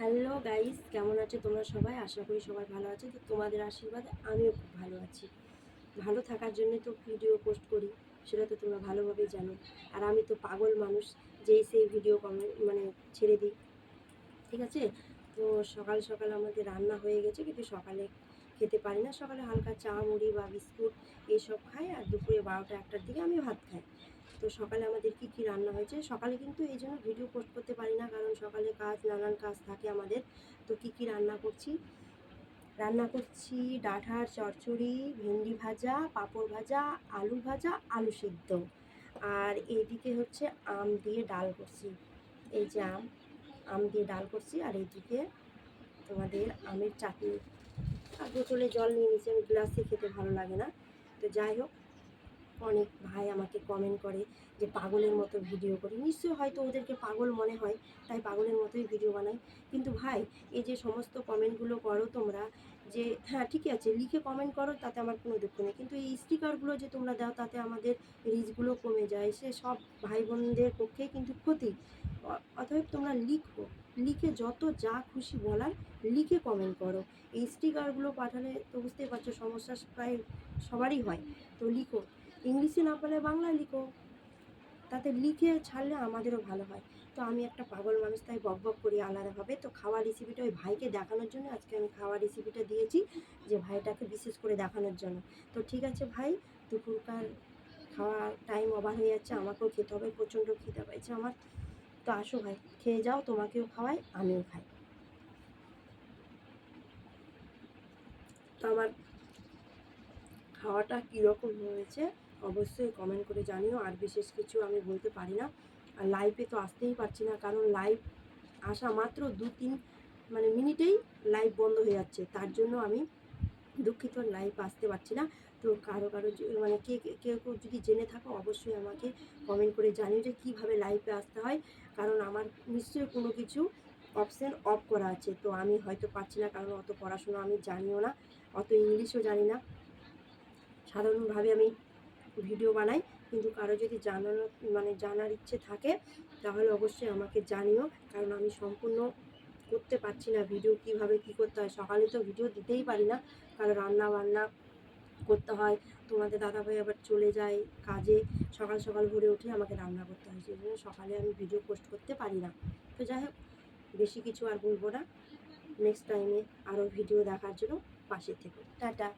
Hello guys, কেমন আছো তোমরা সবাই? আশা করি সবাই ভালো আছে। তো তোমাদের আশীর্বাদে আমিও খুব ভালো আছি। ভালো থাকার জন্য তো ভিডিও পোস্ট করি, সেটা তো তোমরা ভালোভাবেই জানো। আর আমি তো পাগল মানুষ, যেই সেই ভিডিও ছেড়ে দিই। ঠিক আছে? তো সকাল সকাল আমাদের রান্না হয়ে গেছে, কিন্তু সকালে খেতে পারি না। সকালে হালকা চা মুড়ি বা বিস্কুট এইসব খাই, আর দুপুরে 12টা-1টার দিকে আমি ভাত খাই। তো সকালে আমাদের কি কি রান্না হয়েছে, সকালে কিন্তু এই জন্য ভিডিও পোস্ট করতে পারি না, কারণ সকালে নানান কাজ থাকে আমাদের। তো কি কি রান্না করছি ডাঁটার চচ্চড়ি, ভেন্ডি ভাজা, পাঁপড় ভাজা, আলু ভাজা, আলু সিদ্ধ। আর এইদিকে হচ্ছে আম দিয়ে ডাল করছি। এই যে আম দিয়ে ডাল করছি। আর এইদিকে তোমাদের আমের চাটনি। আর বোতলে জল নিয়ে নিয়েছি, আমি গ্লাসে খেতে ভালো লাগে না। তো যাই হোক, অনেক ভাই আমাকে কমেন্ট করে যে পাগলের মতো ভিডিও করি। নিশ্চয়ই হয়তো ওদেরকে পাগল মনে হয়, তাই পাগলের মতোই ভিডিও বানাই। কিন্তু ভাই, এই যে সমস্ত কমেন্টগুলো করো তোমরা, যে হ্যাঁ ঠিকই আছে, লিখে কমেন্ট করো, তাতে আমার কোনো দুঃখ নেই, কিন্তু এই স্টিকারগুলো যে তোমরা দাও, তাতে আমাদের রিচগুলো কমে যায়। সে সব ভাই বোনদের পক্ষেই কিন্তু ক্ষতি। অতএব তোমরা লিখে যত যা খুশি বলার লিখে কমেন্ট করো। এই স্টিকারগুলো পাঠালে তো বুঝতেই পারছো, সমস্যা প্রায় সবারই হয়। তো লিখো, ইংলিশে না পারলে বাংলায় লিখো, তাতে লিখে ছাড়লে আমাদেরও ভালো হয়। তো আমি একটা পাগল মানুষ, তাই বক বক করি আলাদাভাবে। তো খাওয়ার রেসিপিটা ওই ভাইকে দেখানোর জন্য আজকে আমি খাওয়ার রেসিপিটা দিয়েছি, যে ভাইটাকে বিশেষ করে দেখানোর জন্য। তো ঠিক আছে ভাই, দুপুরকার খাওয়ার টাইম ওভার হয়ে যাচ্ছে, আমাকেও খেতে হবে, প্রচণ্ড খিদে পাইছে আমার। তো আসো ভাই, খেয়ে যাও, তোমাকেও খাওয়াই আমিও খাই। তো আমার খাওয়াটা কীরকম হয়েছে অবশ্যই কমেন্ট করে জানিও। আর বিশেষ কিছু আমি বলতে পারি না। আর লাইভে তো আসতেই পারছি না, কারণ লাইভ আসা মাত্র 2-3 মিনিটেই লাইভ বন্ধ হয়ে যাচ্ছে। তার জন্য আমি দুঃখিত, লাইভ আসতে পারছি না। তো কারো কেউ যদি জেনে থাকো, অবশ্যই আমাকে কমেন্ট করে জানিও যে কীভাবে লাইভে আসতে হয়। কারণ আমার নিশ্চয়ই কোনো কিছু অপশান অফ করা আছে, তো আমি হয়তো পারছি না, কারণ অত পড়াশোনা আমি জানিও না, অত ইংলিশও জানি না। সাধারণভাবে আমি ভিডিও বানাই। কিন্তু কারো যদি জানার ইচ্ছে থাকে, তাহলে অবশ্যই আমাকে জানিও, কারণ আমি সম্পূর্ণ করতে পারছি না ভিডিও কীভাবে কী করতে হয়। সকালে তো ভিডিও দিতেই পারি না, কারণ রান্না বান্না করতে হয়। তোমাদের দাদাভাই আবার চলে যায় কাজে, সকাল সকাল ভোরে উঠে আমাকে রান্না করতে হয়, সেই জন্য সকালে আমি ভিডিও পোস্ট করতে পারি না। তো যাই হোক, বেশি কিছু আর বলবো না। নেক্সট টাইমে আরও ভিডিও দেখার জন্য পাশে থেকো। টাটা।